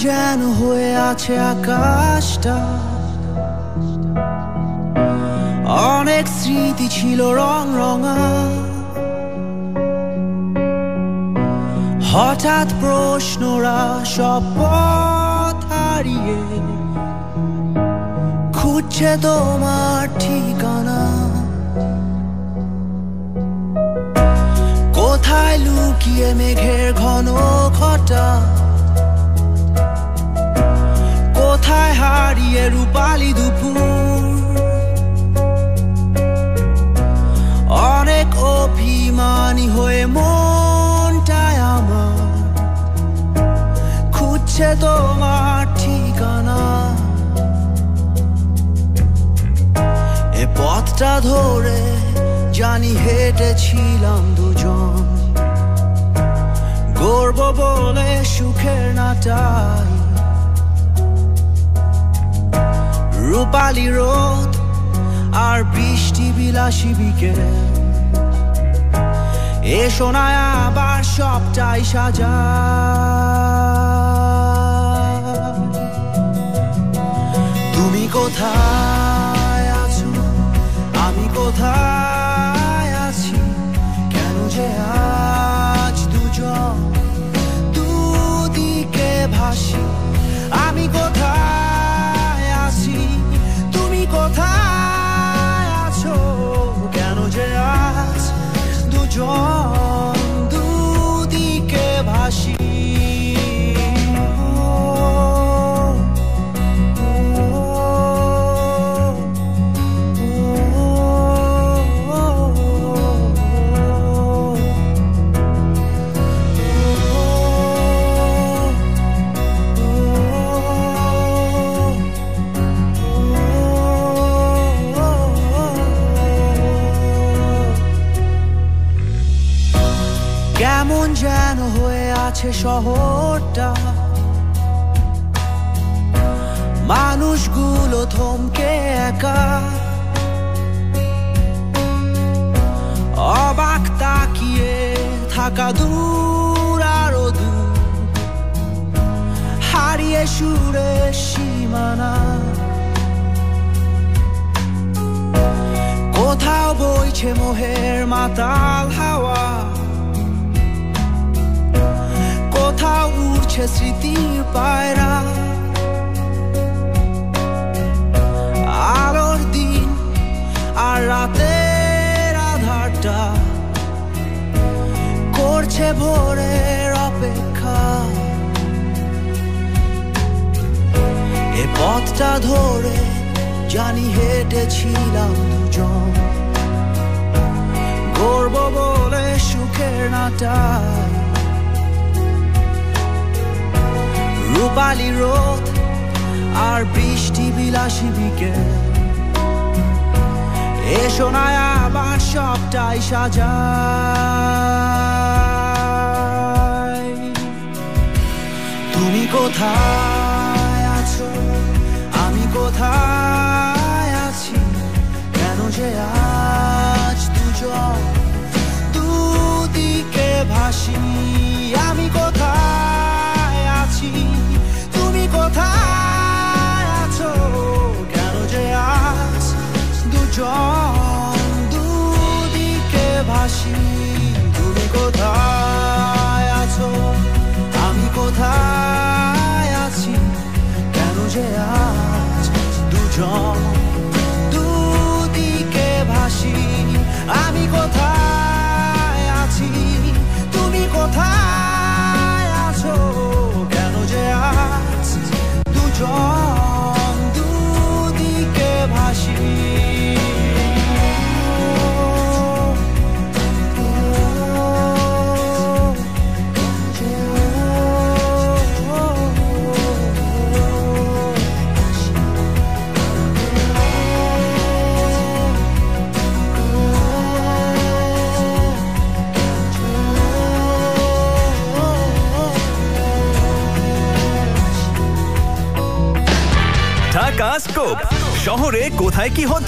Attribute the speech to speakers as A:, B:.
A: যেন হয়ে আছে আকাশটা, অনেক স্মৃতি ছিল রং রঙা। হঠাৎ প্রশ্নরা সব পথ হারিয়ে খুঁজছে তোমার ঠিকানা। কোথায় লুকিয়ে মেঘের ঘন ঘটা, কোথায় হারিয়ে রূপালি দুপুর। অনেক অভিমানী হয়ে মনটায় আমার খুঁজছে তোমার ঠিকানা। এ পথটা ধরে জানি হেঁটেছিলাম দুজন, গর্ব বলে সুখের নাটাই। রূপালি রোদ আর বৃষ্টি বিলাসী বিকেল, এসো না আবার সবটাই সাজা। তুমি কোথায় আছো, আমি কোথায় আছি, কেন যে আজ দুজন দুদিকে ভাসি। আমি কোথায় আছি, তুমি কোথায় আছো, কেন যে আজ দুজন দুদিকে ভাসি। কেমন যেন হয়ে আছে শহরটা, মানুষগুলো থমকে একা। অবাক তাকিয়ে থাকা দূর আরো দূর, হারিয়ে সুরে সীমানা। কোথাও বইছে মোহের মাতাল হাওয়া, কোথাও উড়ছে স্মৃতির পায়রা। আলোর দিন আর রাতের আধারটা করছে ভোরের অপেক্ষা। এ পথটা ধরে জানি হেঁটেছিলাম দুজন, গর্ব বলে সুখের নাটাই। রূপালি রোদ আর বৃষ্টি বিলাসী বিকেল, এসো না আবার সবটাই সাজাই। তুমি কোথায় আছো, আমি কোথায় আছি, কেন যে আজ দুজন দুদিকে ভাসি। আমি কোথায় আছি, তুমি কোথায় আছো, কেন যে আজ দুজন দুদিকে ভাসি। তুমি কোথায় আছো, আমি কোথায় আছি, কেন যে আজ দুজন দুদিকে ভাসি। আমি কোথায় আছি, তুমি কোথায় আছো, কেন যে আজ দুজন দুদিকে ভাসি।
B: ঢাকা স্কোপ শহরে কোথায় কি হচ্ছে।